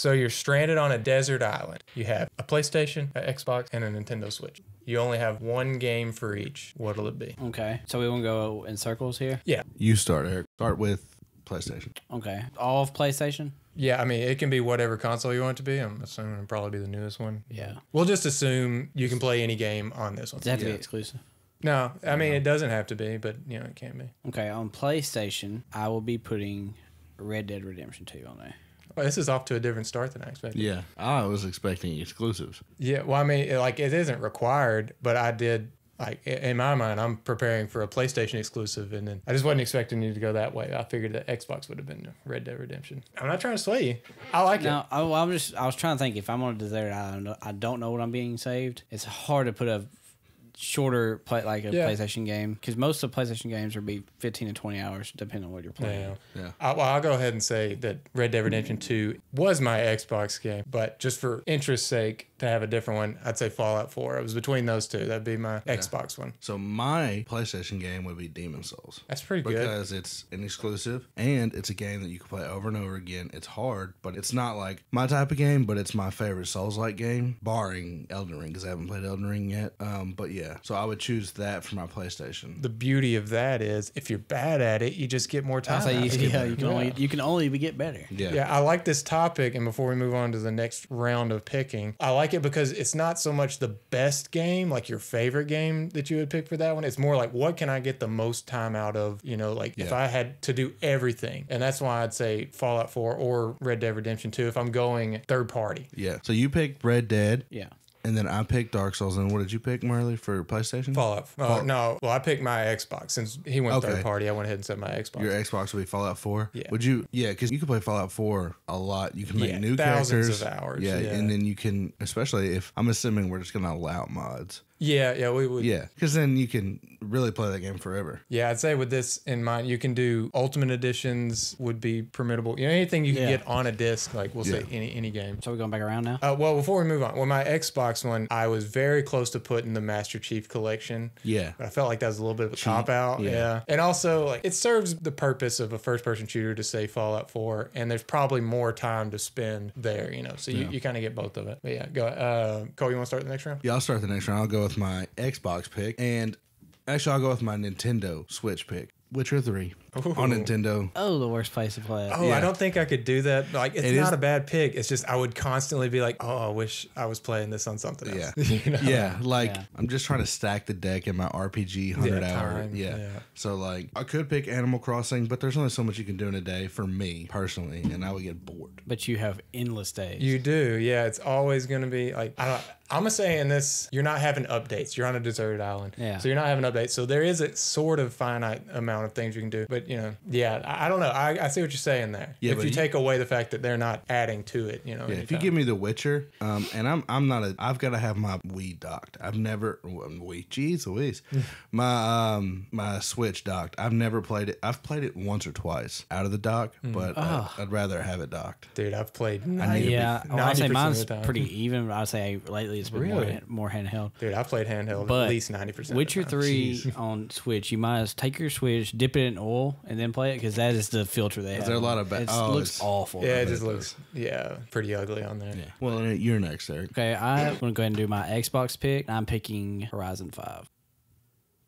So you're stranded on a desert island. You have a PlayStation, an Xbox, and a Nintendo Switch. You only have one game for each. What'll it be? Okay. So we want to go in circles here? Yeah. You start, Eric. Start with PlayStation. Okay. All of PlayStation? Yeah, I mean, it can be whatever console you want it to be. I'm assuming it'll probably be the newest one. Yeah. We'll just assume you can play any game on this one. Does it have to be exclusive? No, I mean, it doesn't have to be, but, it can be. Okay, on PlayStation, I will be putting Red Dead Redemption 2 on there. Well, this is off to a different start than I expected. Yeah. I was expecting exclusives. Yeah, well, I mean, it isn't required, but I did, in my mind, I'm preparing for a PlayStation exclusive, and then I just wasn't expecting you to go that way. I figured that Xbox would have been Red Dead Redemption. I'm not trying to sway you. I like it. I was trying to think, if I'm on a desert island, I don't know what I'm being saved. It's hard to put a shorter PlayStation game, because most of the PlayStation games will be 15 to 20 hours depending on what you're playing. Yeah. I'll go ahead and say that Red Dead Redemption 2 was my Xbox game, but just for interest's sake, to have a different one, I'd say Fallout 4. It was between those two. That'd be my Xbox one. So my PlayStation game would be Demon's Souls. That's pretty good. Because it's an exclusive, and it's a game that you can play over and over again. It's hard, but it's not like my type of game, but it's my favorite Souls-like game, barring Elden Ring, because I haven't played Elden Ring yet. But yeah, so I would choose that for my PlayStation. The beauty of that is, if you're bad at it, you just get more time. You can only get better. Yeah, I like this topic, and before we move on to the next round of picking, I like it because it's not so much the best game, like your favorite game that you would pick for that one. It's more like, what can I get the most time out of, if I had to do everything. And that's why I'd say Fallout 4 or Red Dead Redemption 2 if I'm going third party. Yeah. So you picked Red Dead. Yeah. And then I picked Dark Souls. And what did you pick, Murley, for PlayStation? Fallout. No, well, I picked my Xbox. Since he went third party, I went ahead and said my Xbox. Your Xbox would be Fallout 4? Yeah. Would you? Yeah, because you can play Fallout 4 a lot. You can make new thousands characters. of hours. Yeah, and then you can, especially if, I'm assuming we're just going to allow mods. Yeah, we would. Yeah, because then you can really play that game forever. Yeah, I'd say with this in mind, you can do Ultimate Editions would be permittable. Anything you can get on a disc, like we'll say any game. So we're going back around now? Well, before we move on, with my Xbox one, I was very close to putting the Master Chief Collection. Yeah. But I felt like that was a little bit of a cop-out. Yeah. And also, it serves the purpose of a first-person shooter to say Fallout 4, and there's probably more time to spend there, so you kind of get both of it. But yeah, go. Cole, you want to start the next round? Yeah, I'll start the next round. I'll go with my Xbox pick, and actually I'll go with my Nintendo Switch pick. Witcher 3 on Nintendo. Oh, the worst place to play it. Oh, yeah. I don't think I could do that. Like, it's not a bad pick. It's just I would constantly be like, oh, I wish I was playing this on something else. Yeah. I'm just trying to stack the deck in my RPG 100 hour. Yeah. So, I could pick Animal Crossing, but there's only so much you can do in a day for me, personally, and I would get bored. But you have endless days. You do. Yeah, it's always going to be, I'm going to say in this, you're not having updates. You're on a deserted island. Yeah. So you're not having updates. So there is a sort of finite amount of things you can do. But, I don't know. I see what you're saying there. Yeah, if you take away the fact that they're not adding to it, if you give me The Witcher, and I've got to have my Wii docked. I've never, jeez Louise. My Switch docked. I've never played it. I've played it once or twice out of the dock, but I'd rather have it docked. Dude, I've played 90%. I'd say mine's of the time. pretty even. I'd say lately it's been more handheld. Dude, I've played handheld but at least 90%. Witcher 3 on Switch, you might as take your Switch, dip it in oil, and then play it, because that is the filter they have. Is there a lot of it looks awful. Yeah, it just looks pretty ugly on there. Yeah. Well, you're next, Eric. Okay, I'm going to go ahead and do my Xbox pick. I'm picking Horizon 5.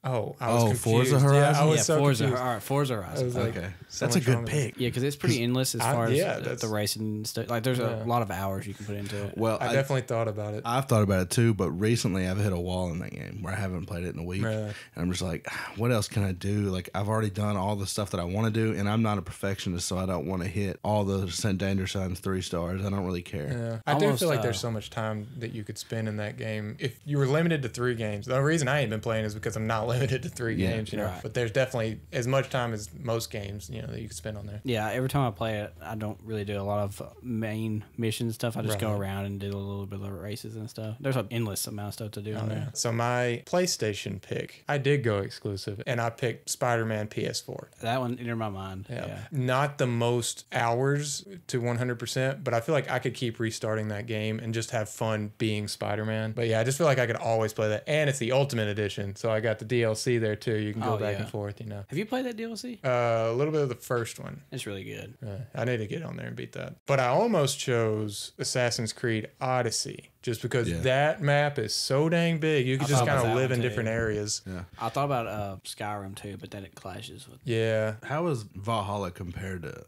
Oh, I was confused. Forza Horizon? Yeah, I was so Forza, confused. All right, Forza Horizon. Okay. That's a good pick. Yeah, because it's pretty endless as far as the racing stuff. Like, there's a lot of hours you can put into it. Well, I definitely thought about it. I've thought about it too, but recently I've hit a wall in that game where I haven't played it in a week. Really? And I'm just like, what else can I do? Like, I've already done all the stuff that I want to do, and I'm not a perfectionist, so I don't want to hit all the danger signs 3 stars. I don't really care. Yeah. I do feel like there's so much time that you could spend in that game. If you were limited to 3 games, the reason I ain't been playing is because I'm not limited to 3 games. Right. But there's definitely as much time as most games, that you can spend on there. Yeah, every time I play it, I don't really do a lot of main mission stuff. I just go around and do a little bit of races and stuff. There's an endless amount of stuff to do on there. So my PlayStation pick, I did go exclusive, and I picked Spider-Man PS4. That one entered my mind. Yeah. Not the most hours to 100%, but I feel like I could keep restarting that game and just have fun being Spider-Man. But yeah, I just feel like I could always play that. And it's the Ultimate Edition, so I got the DLC there too. You can go back and forth. Have you played that DLC? A little bit of the first one. It's really good. I need to get on there and beat that. But I almost chose Assassin's Creed Odyssey just because that map is so dang big. You could just kind of live in different areas. Yeah. I thought about Skyrim too, but then it clashes with. Yeah. How is Valhalla compared to?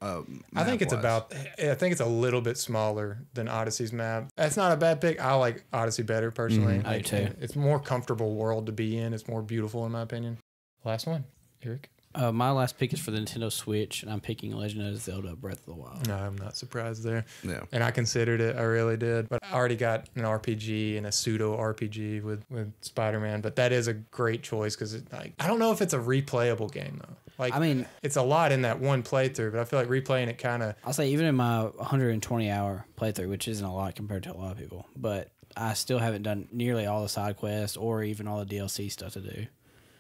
I think it's a little bit smaller than Odyssey's map. That's not a bad pick. I like Odyssey better personally. I do too. It's a more comfortable world to be in. It's more beautiful in my opinion. Last one, Eric. My last pick is for the Nintendo Switch, and I'm picking Legend of Zelda Breath of the Wild. No, I'm not surprised there. Yeah. And I considered it. I really did. But I already got an RPG and a pseudo RPG with Spider-Man. But that is a great choice because I don't know if it's a replayable game, though. Like, I mean, it's a lot in that one playthrough, but I feel like replaying it kind of... I'll say even in my 120-hour playthrough, which isn't a lot compared to a lot of people, but I still haven't done nearly all the side quests or even all the DLC stuff to do.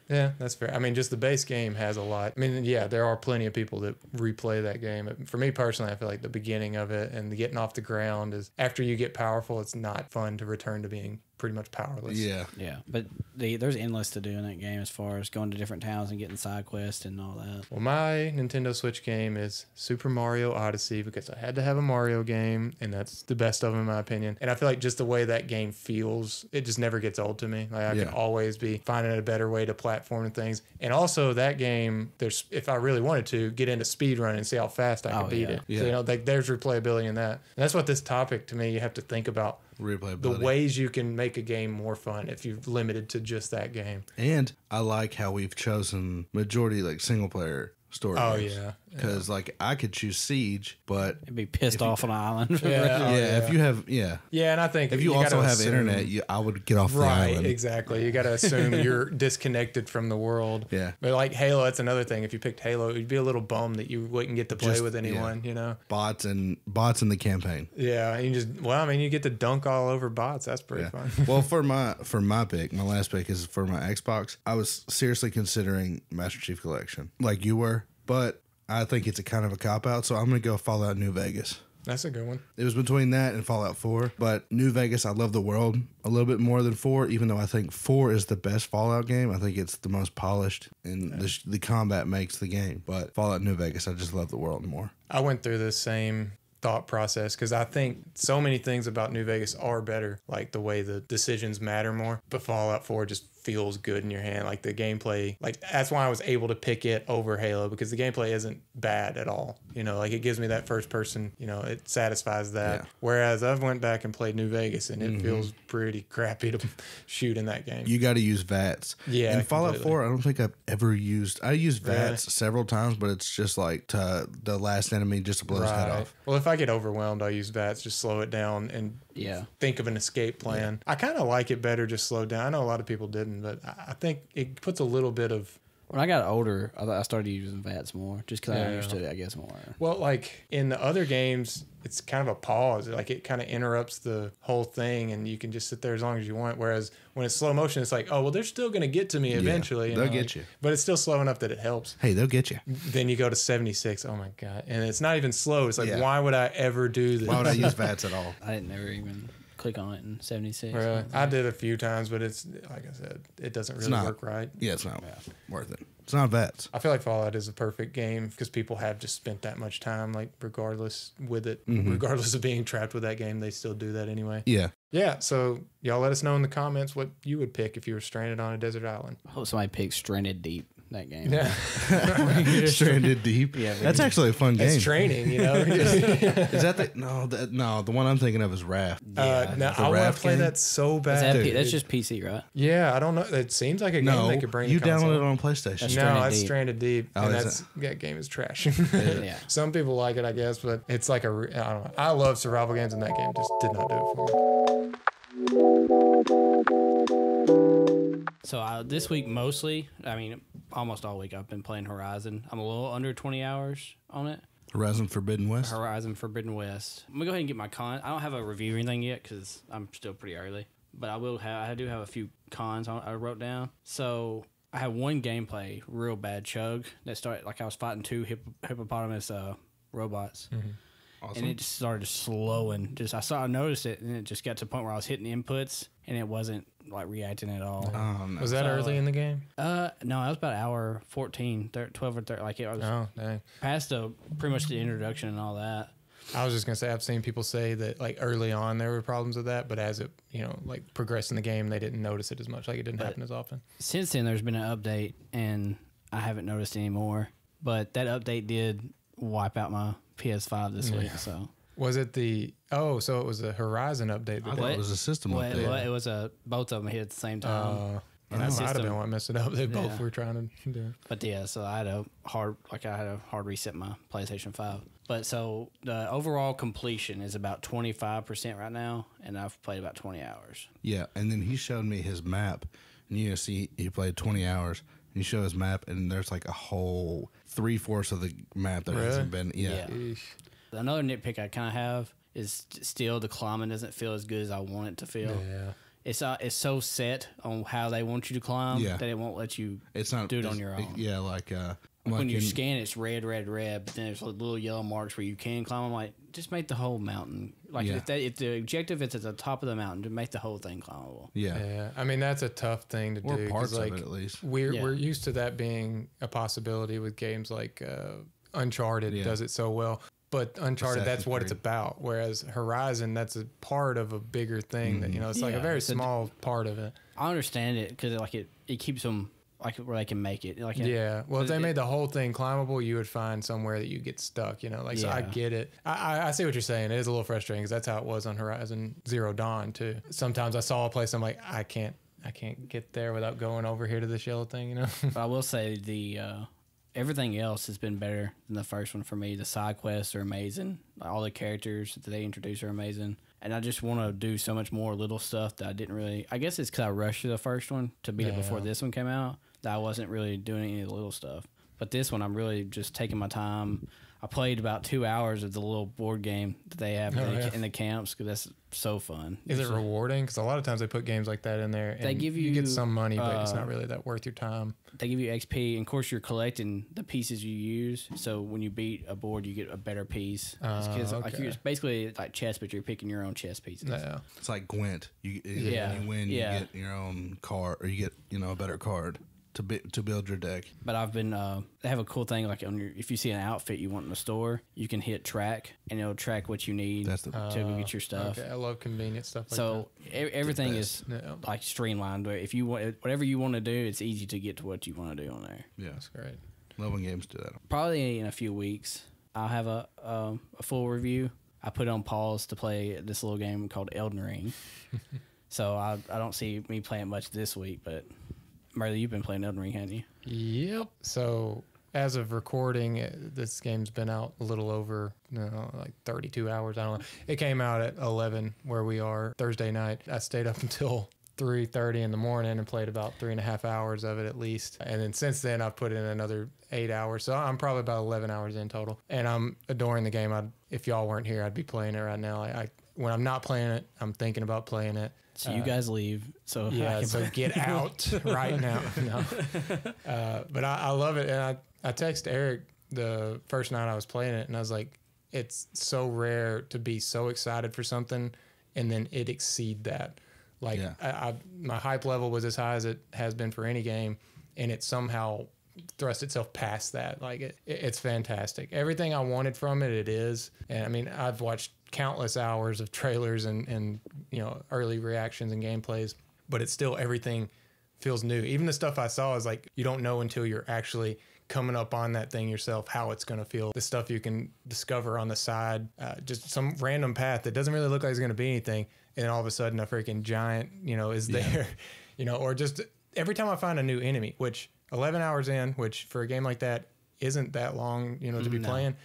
Yeah, that's fair. I mean, just the base game has a lot. I mean, yeah, there are plenty of people that replay that game. For me personally, I feel like the beginning of it and the getting off the ground is after you get powerful, it's not fun to return to being pretty much powerless. Yeah. Yeah. But there's endless to do in that game as far as going to different towns and getting side quests and all that. Well, my Nintendo Switch game is Super Mario Odyssey because I had to have a Mario game, and that's the best of them in my opinion. And I feel like just the way that game feels, it just never gets old to me. Like I can always be finding a better way to platform and things. And also that game, there's if I really wanted to, get into speedrun and see how fast I could beat it. Yeah. So, like there's replayability in that. And that's what this topic, to me, you have to think about. The ways you can make a game more fun if you're limited to just that game. And I like how we've chosen majority like single player story. Oh games. yeah. Because like I could choose Siege, but it'd be pissed off on an island. If you have and I think if you also have internet, I would get off the island. Right, exactly. You got to assume you're disconnected from the world. Yeah, but like Halo, that's another thing. If you picked Halo, you'd be a little bummed that you wouldn't get to play with anyone. You know, bots in the campaign. Yeah, you you get to dunk all over bots. That's pretty fun. Well, for my pick, my last pick is for my Xbox. I was seriously considering Master Chief Collection, like you were, but I think it's a kind of a cop-out, so I'm going to go Fallout New Vegas. That's a good one. It was between that and Fallout 4, but New Vegas, I love the world a little bit more than 4, even though I think 4 is the best Fallout game. I think it's the most polished, and the combat makes the game. But Fallout New Vegas, I just love the world more. I went through the same thought process because I think so many things about New Vegas are better, like the way the decisions matter more, but Fallout 4 just feels good in your hand. Like the gameplay, like that's why I was able to pick it over Halo, because the gameplay isn't bad at all. You know, like it gives me that first person, it satisfies that. Yeah. Whereas I've went back and played New Vegas and it feels pretty crappy to shoot in that game. You got to use VATS. Yeah. In Fallout 4, I don't think I've ever used VATS several times, but it's just like to the last enemy just to blow his head off. Well, if I get overwhelmed, I'll use VATS, just slow it down and think of an escape plan. I kind of like it better just slowed down. I know a lot of people didn't, but I think it puts a little bit of... When I got older, I started using VATS more, just because I understood it, I guess, more. Well, like in the other games, it's kind of a pause. Like it kind of interrupts the whole thing, and you can just sit there as long as you want. Whereas when it's slow motion, it's like, oh, well, they're still going to get to me eventually. They'll get you. But it's still slow enough that it helps. Hey, they'll get you. Then you go to 76. Oh, my God. And it's not even slow. It's like, why would I ever do this? Why would I use VATS at all? I didn't never even click on it in 76. Really? I did a few times, but it's, like I said, it doesn't really work right. Yeah, it's not worth it. It's not VATS. I feel like Fallout is a perfect game because people have just spent that much time, like regardless with it, regardless of being trapped with that game, they still do that anyway. Yeah. Yeah, so y'all let us know in the comments what you would pick if you were stranded on a desert island. I hope somebody picks Stranded Deep, that game. Yeah. Stranded Deep. Yeah, that's actually a fun game. It's training, Is that the one I'm thinking of is Raft. No, I want to play that so bad. That's just PC, right? Yeah, I don't know. It seems like a game they could bring. You downloaded it on PlayStation. That's Stranded Deep, and that game is trash. Yeah. Some people like it, I guess, but it's like I don't know. I love survival games, and that game just did not do it for me. So this week, almost all week, I've been playing Horizon. I'm a little under 20 hours on it. Horizon Forbidden West? Horizon Forbidden West. I'm going to go ahead and get my cons. I don't have a review or anything yet because I'm still pretty early. But I do have a few cons I wrote down. So I had one gameplay, real bad chug, that started like I was fighting two hippopotamus robots. Mm-hmm. Awesome. And it just started slowing. I noticed it, and it just got to the point where I was hitting inputs, and it wasn't like reacting at all. Oh, no. Was that early in the game? No, it was about hour 14, 12 or 13. Like it was Oh, dang. past pretty much the introduction and all that. I was just gonna say I've seen people say that like early on there were problems with that, but as it like progressed in the game, they didn't notice it as much. Like it didn't happen as often. Since then, there's been an update, and I haven't noticed anymore. But that update did wipe out my PS5 this week. So was it so it was a Horizon update? I thought it was a system update. It was both of them hit at the same time. And that might have been what messed it up. They both were trying to do. But yeah, so I had a hard reset my PlayStation 5. But so the overall completion is about 25% right now, and I've played about 20 hours. Yeah, and then he showed me his map, and you see he played 20 hours, and you show his map, and there's like a whole 3/4 of the map that hasn't been. Yeah. Another nitpick I kind of have is still the climbing doesn't feel as good as I want it to feel. Yeah. It's so set on how they want you to climb that it won't let you do it on your own. Like when you scan, it's red, but then there's little yellow marks where you can climb. I'm like, just make the whole mountain. Like if the objective is at the top of the mountain, to make the whole thing climbable. Yeah. I mean, that's a tough thing to do. Parts like, of it, at least. We're used to that being a possibility with games like Uncharted does it so well. But Uncharted, that's what it's about. Whereas Horizon, that's a part of a bigger thing that, it's like a very small part of it. I understand it because it keeps them like where they can make it. Like well, if they made the whole thing climbable, you would find somewhere that you get stuck, So I get it. I see what you're saying. It is a little frustrating because that's how it was on Horizon Zero Dawn too. Sometimes I saw a place, I'm like, I can't get there without going over here to this yellow thing, But I will say everything else has been better than the first one for me. The side quests are amazing. All the characters that they introduce are amazing. And I just want to do so much more little stuff that I didn't really... I guess it's because I rushed through the first one to beat it before this one came out, that I wasn't really doing any of the little stuff. But this one, I'm really just taking my time. I played about 2 hours of the little board game that they have in the camps because that's so fun. Is it rewarding? Because a lot of times they put games like that in there and they give you get some money, but it's not really that worth your time. They give you XP, and of course you're collecting the pieces you use. So when you beat a board, you get a better piece. It's basically like chess, but you're picking your own chess pieces. Yeah. It's like Gwent. You win, you get your own card, or you get a better card to build your deck. But I've been they have a cool thing like if you see an outfit you want in the store, you can hit track and it'll track what you need to go get your stuff. Okay, I love convenient stuff like that. So everything is like streamlined. Where if you want whatever you want to do, it's easy to get to what you want to do on there. Yeah, that's great. Love when games do that. Probably in a few weeks I'll have a full review. I put it on pause to play this little game called Elden Ring. So I don't see me playing much this week, but Murley, you've been playing Elden Ring, haven't you? Yep. So as of recording, this game's been out a little over, like 32 hours. I don't know. It came out at 11 where we are Thursday night. I stayed up until 3:30 in the morning and played about 3.5 hours of it at least. And then since then, I've put in another 8 hours. So I'm probably about 11 hours in total. And I'm adoring the game. If y'all weren't here, I'd be playing it right now. When I'm not playing it, I'm thinking about playing it. So you guys leave. So so get out right now. No. But I love it. And I texted Eric the first night I was playing it, and I was like, it's so rare to be so excited for something and then it exceed that. Like my hype level was as high as it has been for any game, and it somehow thrust itself past that. Like it's fantastic. Everything I wanted from it, it is. And I mean, I've watched countless hours of trailers and early reactions and gameplays, but it's still, everything feels new. Even the stuff I saw is like, you don't know until you're actually coming up on that thing yourself how it's going to feel. The stuff you can discover on the side, just some random path that doesn't really look like it's going to be anything, and then all of a sudden a freaking giant is there. Or just every time I find a new enemy, which 11 hours in, which for a game like that isn't that long to be playing,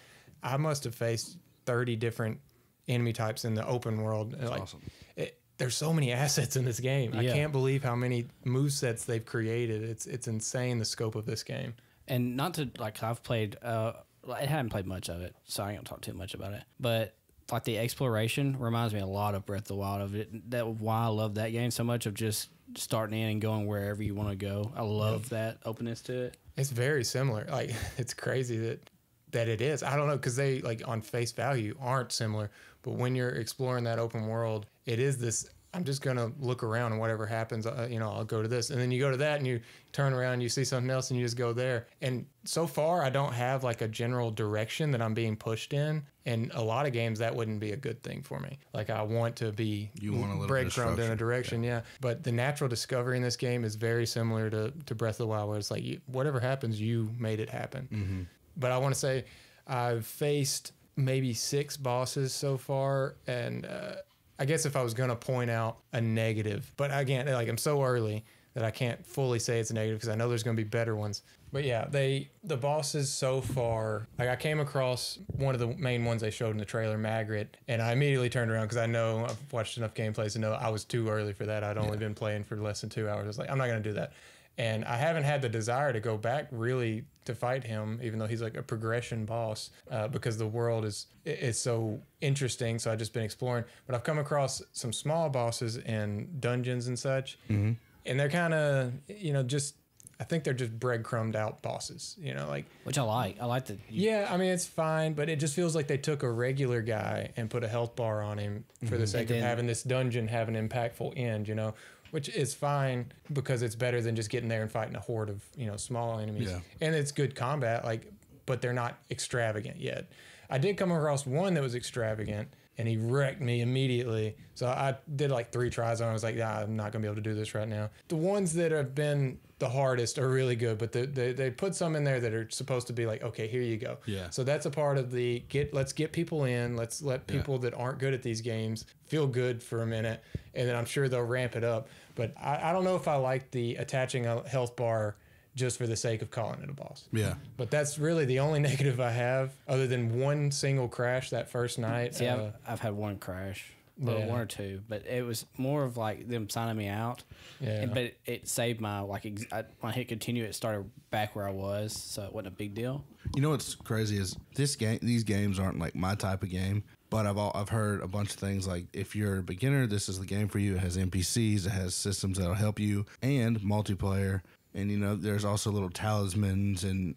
I must have faced 30 different enemy types in the open world. That's awesome. There's so many assets in this game. I can't believe how many movesets they've created. It's insane, the scope of this game. And not to, I've played, I haven't played much of it, so I ain't gonna talk too much about it. But like the exploration reminds me a lot of Breath of the Wild. Of it, that why I love that game so much, of just starting in and going wherever you want to go. I love that openness to it. It's very similar. Like, it's crazy that it is. I don't know, because they, on face value, aren't similar. But when you're exploring that open world, it is this I'm just going to look around and whatever happens, I'll go to this. And then you go to that and you turn around and you see something else and you just go there. And so far, I don't have like a general direction that I'm being pushed in. And a lot of games, that wouldn't be a good thing for me. Like I want to be breadcrumbed in a direction. Yeah. But the natural discovery in this game is very similar to Breath of the Wild, where it's like whatever happens, you made it happen. Mm-hmm. But I want to say I've faced maybe 6 bosses so far. And, I guess if I was going to point out a negative, but again, like I'm so early that I can't fully say it's a negative because I know there's going to be better ones. But yeah, the bosses so far, like I came across one of the main ones they showed in the trailer, Magritte, and I immediately turned around because I know I've watched enough gameplays to know I was too early for that. I'd only been playing for less than 2 hours. I was like, I'm not going to do that. And I haven't had the desire to go back really to fight him, even though he's like a progression boss, because the world is so interesting. So I've just been exploring. But I've come across some small bosses in dungeons and such. Mm-hmm. And they're kind of, I think they're just breadcrumbed out bosses, like. Which I like. I like that. Yeah, I mean, it's fine, but it just feels like they took a regular guy and put a health bar on him for the sake of having this dungeon have an impactful end, which is fine because it's better than just getting there and fighting a horde of, small enemies. Yeah. And it's good combat, but they're not extravagant yet. I did come across one that was extravagant and he wrecked me immediately. So I did like 3 tries and I was like, I'm not going to be able to do this right now. The ones that have been the hardest are really good, but they put some in there that are supposed to be like, okay, here you go. Yeah. So that's a part of the let's get people in. Let's let people that aren't good at these games feel good for a minute. And then I'm sure they'll ramp it up. But I don't know if I like the attaching a health bar just for the sake of calling it a boss. Yeah. But that's really the only negative I have, other than one single crash that first night. See, I've had one crash, one or two, but it was more of like them signing me out. Yeah. But it saved my, when I hit continue, it started back where I was, so it wasn't a big deal. You know what's crazy is these games aren't like my type of game. But I've heard a bunch of things like if you're a beginner, this is the game for you. It has NPCs, it has systems that'll help you, and multiplayer. And, there's also little talismans and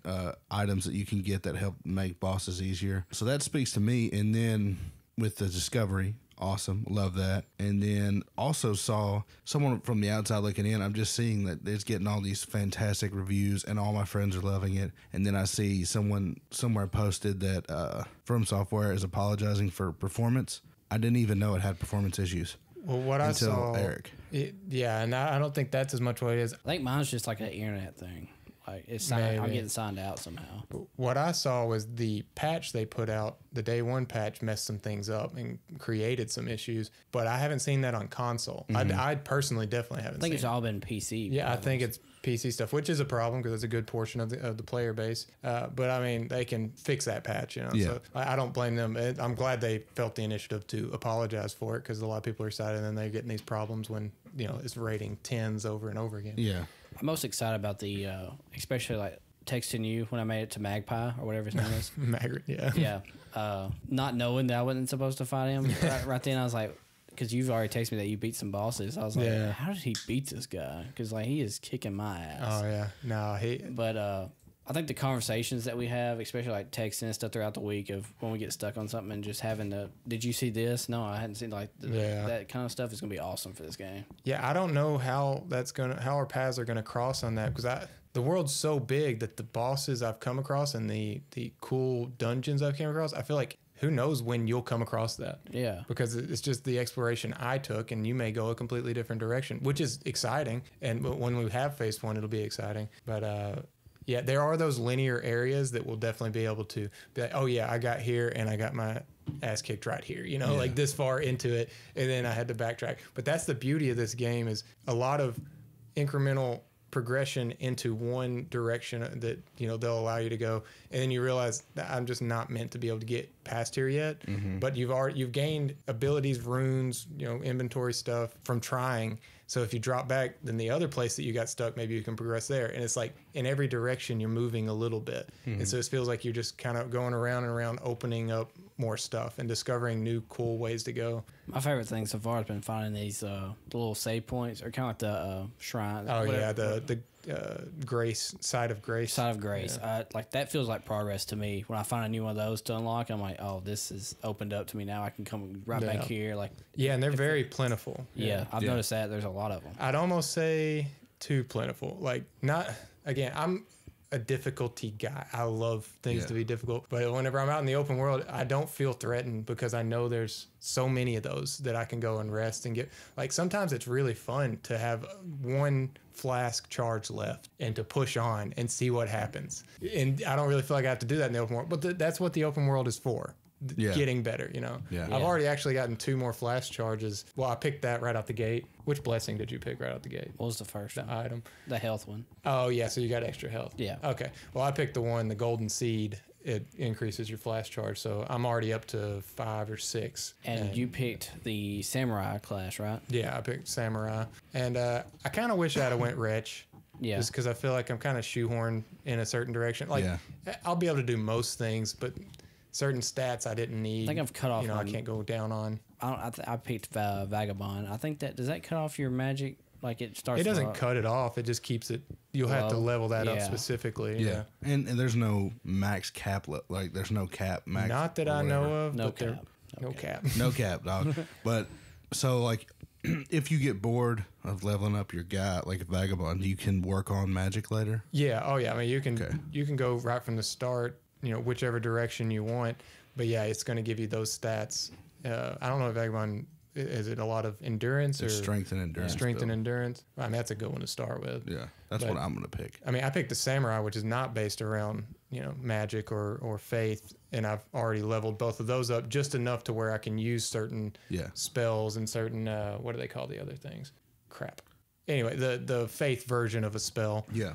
items that you can get that help make bosses easier. So that speaks to me. And then with the discovery, awesome. Love that. And then also saw someone from the outside looking in. I'm just seeing that it's getting all these fantastic reviews and all my friends are loving it. And then I see someone somewhere posted that From Software is apologizing for performance. I didn't even know it had performance issues. Well, what I saw, Eric. And I don't think that's as much what it is. I think mine's just like an internet thing. Like I'm getting signed out somehow. What I saw was the patch they put out, the day one patch, messed some things up and created some issues. But I haven't seen that on console. Mm-hmm. I personally definitely haven't. I think seen it's all been PC. Yeah, problems. I think it's PC stuff, which is a problem because it's a good portion of the player base. But I mean, they can fix that patch, Yeah. So I don't blame them. I'm glad they felt the initiative to apologize for it because a lot of people are excited and then they're getting these problems when it's rating 10s over and over again. Yeah. I'm most excited about the, especially like texting you when I made it to Magpie or whatever his name is. Magritte, yeah. Yeah. Not knowing that I wasn't supposed to fight him. Right then I was like, because you've already texted me that you beat some bosses. I was like, how did he beat this guy? Because he is kicking my ass. Oh, yeah. No, But I think the conversations that we have, especially like texting and stuff throughout the week of when we get stuck on something and just having to, did you see this? No, I hadn't seen that kind of stuff is going to be awesome for this game. Yeah, I don't know how our paths are going to cross on that because the world's so big that the bosses I've come across and the cool dungeons I've came across, I feel like who knows when you'll come across that. Yeah. Because it's just the exploration I took and you may go a completely different direction, which is exciting. And when we have faced one, it'll be exciting. But, yeah, there are those linear areas that will definitely be able to be like, oh, yeah, I got here and I got my ass kicked right here, like this far into it. And then I had to backtrack. But that's the beauty of this game is a lot of incremental progression into one direction that, they'll allow you to go. And then you realize that I'm just not meant to be able to get past here yet. Mm-hmm. But you've gained abilities, runes, inventory stuff from trying. So if you drop back, then the other place that you got stuck, maybe you can progress there. And it's like in every direction, you're moving a little bit. Mm-hmm. And so it feels like you're just kind of going around and around, opening up more stuff and discovering new cool ways to go. My favorite thing so far has been finding these the little save points, or kind of like the shrine. Oh whatever. yeah, the grace side of grace. Side of grace. Like that feels like progress to me. When I find a new one of those to unlock, I'm like, oh, this is opened up to me now. I can come right back here. Like, yeah, and they're very plentiful. Yeah, I've noticed that there's a lot of them. I'd almost say too plentiful. Like, not again. I'm a difficulty guy. I love things to be difficult, but whenever I'm out in the open world, I don't feel threatened because I know there's so many of those that I can go and rest and get. Like, sometimes it's really fun to have one flask charge left and to push on and see what happens. And I don't really feel like I have to do that in the open world, but that's what the open world is for. Getting better, you know. I've already actually gotten 2 more flash charges. Well, I picked that right out the gate. Which blessing did you pick right out the gate? What was the first one? Item. The health one. Oh yeah, so you got extra health. Yeah. Okay. Well, I picked the golden seed. It increases your flash charge, so I'm already up to 5 or 6. And you picked the samurai class, right? Yeah, I picked samurai, and I kind of wish I'd have went wretch. Yeah. Just because I feel like I'm kind of shoehorned in a certain direction. Like, I'll be able to do most things, but certain stats I didn't need. I think I've cut off. You know, I can't go down on. I picked Vagabond. I think does that cut off your magic? Like it starts. It doesn't cut it off. It just keeps it. You'll have to level that up specifically. Yeah. And there's no max cap. Like there's no cap max. Not that I know of. No cap. No cap. No cap, dog. But so like, if you get bored of leveling up your guy like a Vagabond, you can work on magic later. Yeah. Oh yeah. I mean, you can go right from the start. You know, whichever direction you want. But yeah, it's going to give you those stats. I don't know if Vagabond, is it a lot of endurance or strength and endurance? Strength and endurance. I mean, that's a good one to start with. Yeah, that's what I'm going to pick. I mean, I picked the samurai, which is not based around, you know, magic or faith, and I've already leveled both of those up just enough to where I can use certain spells and certain what do they call the other things? Crap. Anyway, the faith version of a spell. Yeah.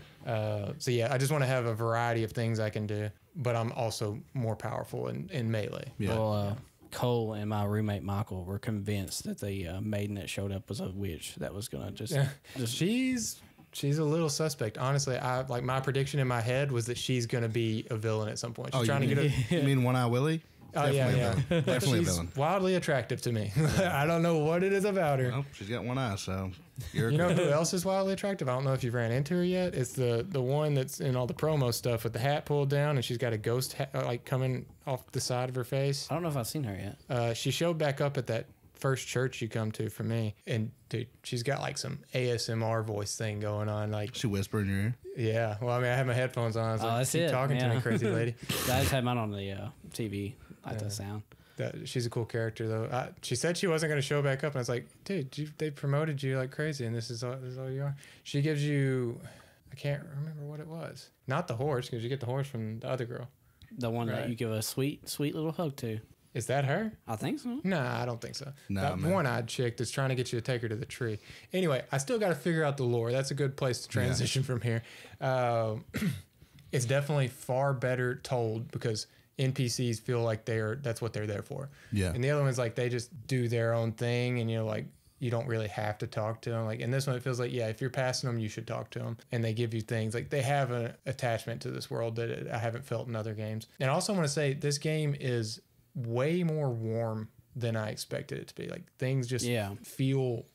So yeah, I just want to have a variety of things I can do, but I'm also more powerful in melee. Yeah. Well, Cole and my roommate Michael were convinced that the maiden that showed up was a witch that was gonna just. She's a little suspect. Honestly, my prediction in my head was that she's gonna be a villain at some point. She's trying to get You mean One Eye Willie? Definitely a villain. Wildly attractive to me. I don't know what it is about her. Well, she's got one eye, so you know who else is wildly attractive? I don't know if you've ran into her yet. It's the one that's in all the promo stuff with the hat pulled down, and she's got a ghost hat, like coming off the side of her face. I don't know if I've seen her yet. She showed back up at that first church you come to for me, and dude, she's got like some ASMR voice thing going on. Like she whisper in your ear. Yeah. Well, I mean, I have my headphones on. I was like, that's keep it. talking to me, crazy lady. I just had mine on the TV. I like that sound. She's a cool character, though. She said she wasn't going to show back up, and I was like, dude, they promoted you like crazy, and this is all you are. She gives you, I can't remember what it was. Not the horse, because you get the horse from the other girl. The one that you give a sweet, sweet little hug to. Is that her? I think so. Nah, I don't think so. No, that one-eyed chick that's trying to get you to take her to the tree. Anyway, I still got to figure out the lore. That's a good place to transition from here. It's definitely far better told because NPCs feel like that's what they're there for. Yeah. And the other one's like they just do their own thing, and like you don't really have to talk to them. Like in this one, it feels like if you're passing them, you should talk to them, and they give you things like they have an attachment to this world that I haven't felt in other games. And I also want to say this game is way more warm than I expected it to be. Like things just feel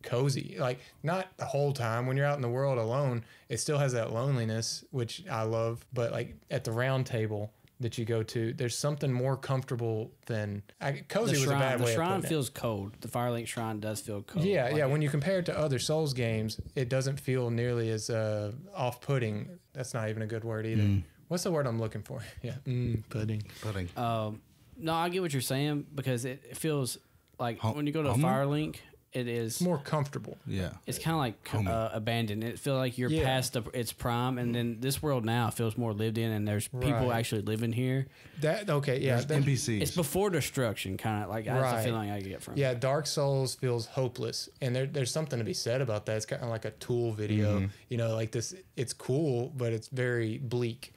cozy, like not the whole time. When you're out in the world alone, it still has that loneliness, which I love, but like at the round table that you go to, there's something more comfortable than cozy. Was a bad way. The shrine feels cold. The Firelink shrine does feel cold. Yeah. When you compare it to other Souls games, it doesn't feel nearly as off-putting. That's not even a good word either. What's the word I'm looking for? Pudding. No, I get what you're saying because it feels like when you go to a Firelink, it is more comfortable. Yeah, it's kind of like abandoned. It feels like you're past its prime, and then this world now feels more lived in, and there's people actually living here. There's NPCs. It's before destruction, kind of like that's the feeling I get from. Yeah, Dark Souls feels hopeless, and there's something to be said about that. It's kind of like a Tool video, you know, like this. It's cool, but it's very bleak.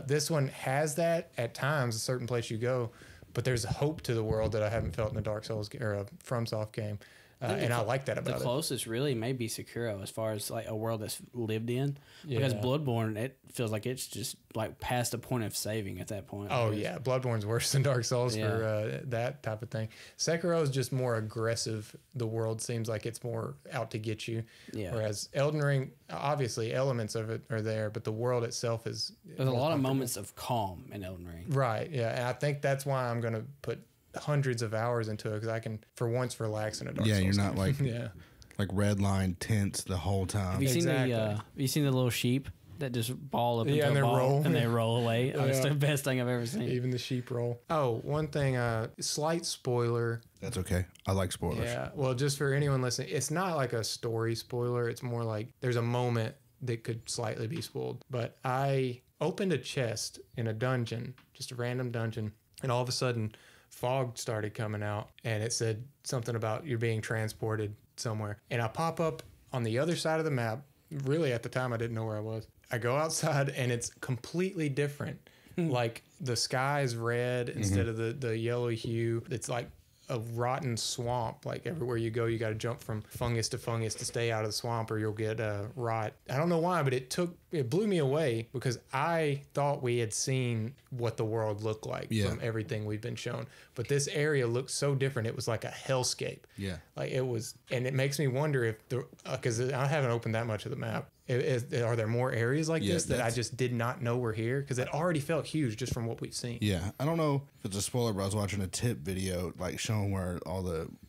This one has that at times, a certain place you go, but there's hope to the world that I haven't felt in a Dark Souls or a FromSoft game. and I like that The about it. closest really may be Sekiro as far as like a world that's lived in. Because Bloodborne, it feels like it's just like past the point of saving at that point. Oh yeah, Bloodborne's worse than Dark Souls for that type of thing. Sekiro is just more aggressive. The world seems like it's more out to get you. Yeah. Whereas Elden Ring, obviously elements of it are there, but the world itself is. There's a lot of moments of calm in Elden Ring. Right. Yeah, and I think that's why I'm going to put hundreds of hours into it, because I can for once relax in a Dark Souls. Yeah, you're not game. like like red line tense the whole time. Have you seen have you seen the little sheep that just ball up into a ball and they roll away? Oh, it's the best thing I've ever seen. Even the sheep roll. Oh, one thing, slight spoiler. That's okay. I like spoilers. Yeah. Well, just for anyone listening, it's not like a story spoiler. It's more like there's a moment that could slightly be spoiled. But I opened a chest in a dungeon, just a random dungeon, and all of a sudden fog started coming out, and it said something about you're being transported somewhere. And I pop up on the other side of the map. Really, at the time, I didn't know where I was. I go outside, and it's completely different. Like the sky is red instead of the yellow hue. It's like a rotten swamp. Like everywhere you go, you got to jump from fungus to fungus to stay out of the swamp, or you'll get rot. I don't know why, but it blew me away, because I thought we had seen what the world looked like from everything we've been shown. But this area looked so different. It was like a hellscape. Yeah. Like it was, and it makes me wonder if because I haven't opened that much of the map. Are there more areas like this that I just did not know were here? Because it already felt huge just from what we've seen. Yeah, I don't know if it's a spoiler, but I was watching a tip video like showing where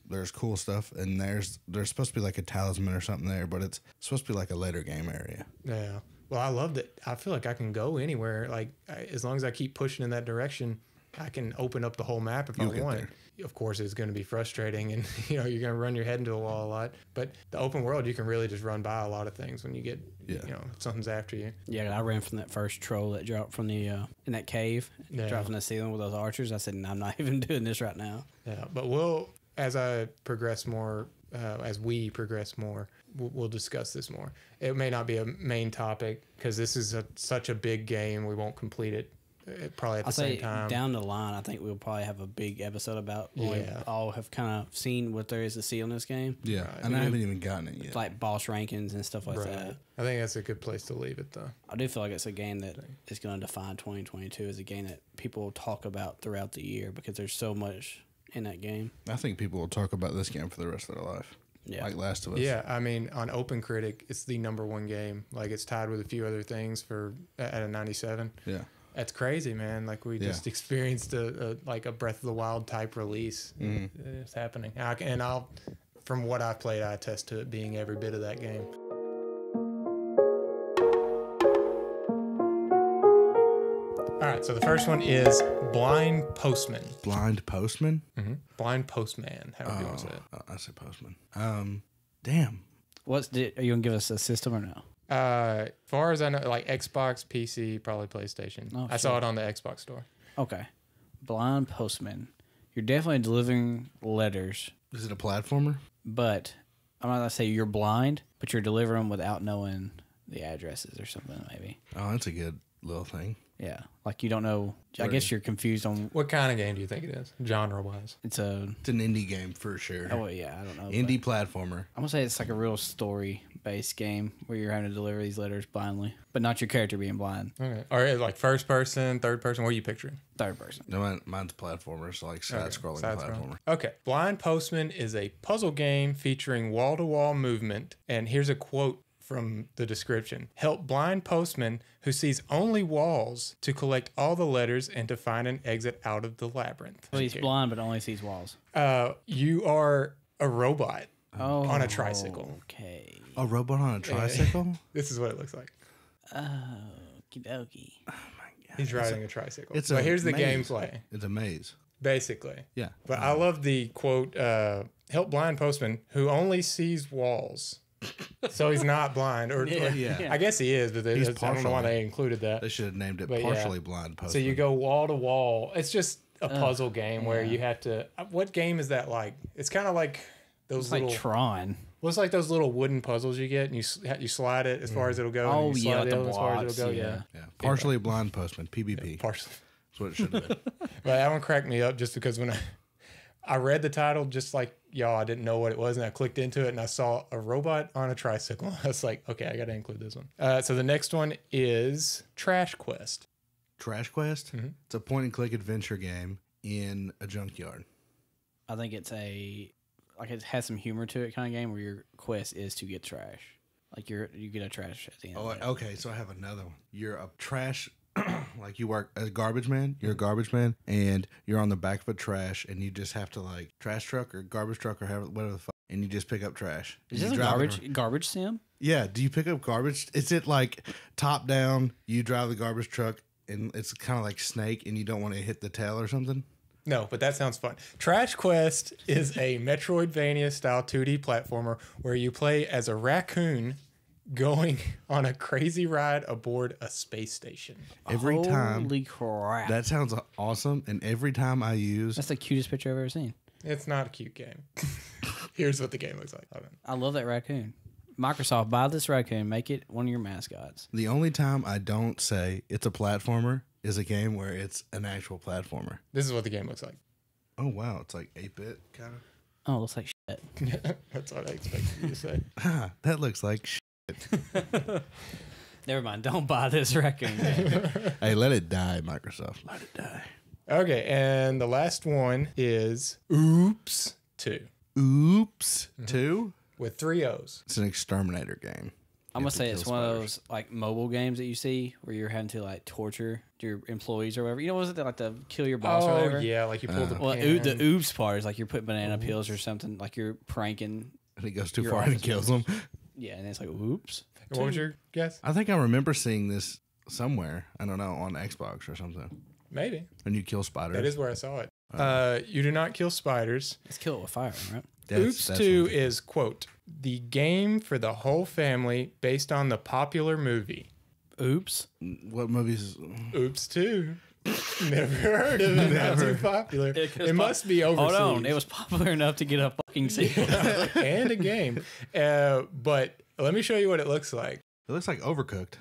there's cool stuff, and there's supposed to be like a talisman or something there, but it's supposed to be like a later game area. Yeah. Well, I loved it. I feel like I can go anywhere. Like as long as I keep pushing in that direction, I can open up the whole map if I want. Of course, it's going to be frustrating, and you're going to run your head into a wall a lot. But the open world, you can really just run by a lot of things when you get, something's after you. Yeah, I ran from that first troll that dropped from the in that cave, dropped from the ceiling with those archers. I said, no, I'm not even doing this right now. Yeah, but as we progress more, we'll discuss this more. It may not be a main topic because this is such a big game. We won't complete it. Probably at the same time. Down the line, I think we'll probably have a big episode about when we all have kind of seen what there is to see on this game. Yeah, right. And I haven't even gotten it yet. Like boss rankings and stuff like that. I think that's a good place to leave it, though. I do feel like it's a game that is going to define 2022 as a game that people talk about throughout the year because there's so much in that game. I think people will talk about this game for the rest of their life. Yeah. Like Last of Us. Yeah, I mean, on OpenCritic, it's the #1 game. Like, it's tied with a few other things at a 97. Yeah. That's crazy, man. Like we just experienced a Breath of the Wild type release. It's happening. From what I've played, I attest to it being every bit of that game. All right, so the first one is Blind Postman. Blind Postman? Mm-hmm. Blind Postman. How do you want to say it? I say Postman. Damn. Are you going to give us a system or no? As far as I know, like Xbox, PC, probably PlayStation. I saw it on the Xbox store. Okay. Blind Postman. You're definitely delivering letters. Is it a platformer? But I'm not going to say you're blind, but you're delivering them without knowing the addresses or something, maybe. Oh, that's a good little thing. Yeah. Like you don't know. I guess you're confused on. What kind of game do you think it is, genre-wise? It's an indie game for sure. Oh, yeah. I don't know. Indie platformer. I'm going to say it's like a real story-based game where you're having to deliver these letters blindly, but not your character being blind. Okay. Or is it like first person, third person? What are you picturing? Third person. No, mine's platformer, so like side-scrolling platformer. Okay. Blind Postman is a puzzle game featuring wall-to-wall movement, and here's a quote from the description. Help blind postman who sees only walls to collect all the letters and to find an exit out of the labyrinth. Well, he's blind but only sees walls. You are a robot on a tricycle. Okay. A robot on a tricycle? This is what it looks like. Oh, okie dokie. Oh my god. He's riding a tricycle. But here's the gameplay. It's a maze. Basically. Yeah. But I love the quote, help blind postman who only sees walls. So he's not blind, or I guess he is, but I don't know why they included that. They should have named it partially blind postman. So you go wall to wall. It's just a puzzle game where you have to. What game is that like? It's kind of like those little like Tron. Well, it's like those little wooden puzzles you get, and you slide it as far as it'll go. Oh and you slide it as far as it'll go. Yeah. Partially blind postman. PBP. Yeah, partially. That's what it should have been. But that one cracked me up just because when I read the title just like y'all, I didn't know what it was, and I clicked into it and I saw a robot on a tricycle. I was like, okay, I got to include this one. So the next one is Trash Quest. Trash Quest? Mm-hmm. It's a point and click adventure game in a junkyard. I think it's it has some humor to it kind of game where your quest is to get trash. Like you get a trash at the end. Oh, okay. So I have another one. You're a trash, like you work as a garbage man. You're a garbage man, and you're on the back of a trash, and you just have to like trash truck or garbage truck or whatever the fuck, and you just pick up trash. Is this a garbage sim? Yeah. Do you pick up garbage? Is it like top down? You drive the garbage truck, and it's kind of like Snake, and you don't want to hit the tail or something. No, but that sounds fun. Trash Quest is a Metroidvania-style 2D platformer where you play as a raccoon going on a crazy ride aboard a space station. Every time. Holy crap. That sounds awesome, and every time I use... That's the cutest picture I've ever seen. It's not a cute game. Here's what the game looks like. I love that raccoon. Microsoft, buy this raccoon, make it one of your mascots. The only time I don't say it's a platformer is a game where it's an actual platformer. This is what the game looks like. Oh, wow. It's like 8-bit, kind of. Oh, it looks like shit. That's what I expected you to say. That looks like shit. Never mind. Don't buy this raccoon game. Hey, let it die, Microsoft. Let it die. Okay, and the last one is Oops 2. Oops 2? With 3 O's. It's an exterminator game. I'm going to say it's one of those like mobile games that you see where you're having to like torture your employees or whatever. You know, was it like to kill your boss or whatever? Oh, yeah, like you pull the Well, pin. the oops part is like you're putting banana peels or something, like you're pranking. And he goes too far and he kills them. Yeah, and it's like, oops. What was your guess? I think I remember seeing this somewhere. I don't know, on Xbox or something. Maybe. And you kill spiders. That is where I saw it. You do not kill spiders. Let's kill it with fire, right? Oops 2 is, quote, the game for the whole family based on the popular movie. Oops. What movies? Oops 2. Never heard of it. Not too popular. It must be overseas. Hold on. It was popular enough to get a fucking sequel. And a game. But let me show you what it looks like. It looks like Overcooked.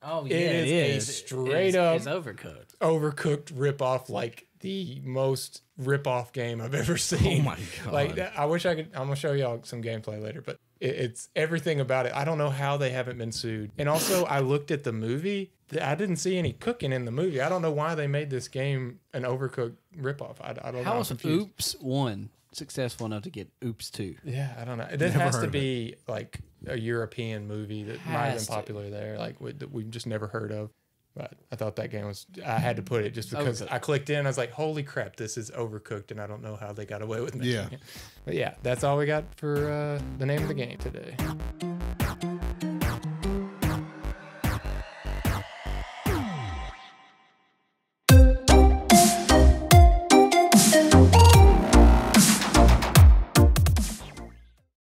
Oh, yeah, it is a straight up it's overcooked. Overcooked ripoff, like the most ripoff game I've ever seen. Oh my god! Like I wish I could. I'm gonna show y'all some gameplay later, but it's everything about it. I don't know how they haven't been sued. And also, I looked at the movie. I didn't see any cooking in the movie. I don't know why they made this game an Overcooked ripoff. I don't know. How was Oops 1 successful enough to get Oops 2? Yeah, I don't know. It has to be like a European movie that might have been popular there, like that we've just never heard of. But I thought that game was. I had to put it just because I clicked in. I was like, "Holy crap, this is Overcooked," and I don't know how they got away with making it. But yeah, that's all we got for the name of the game today.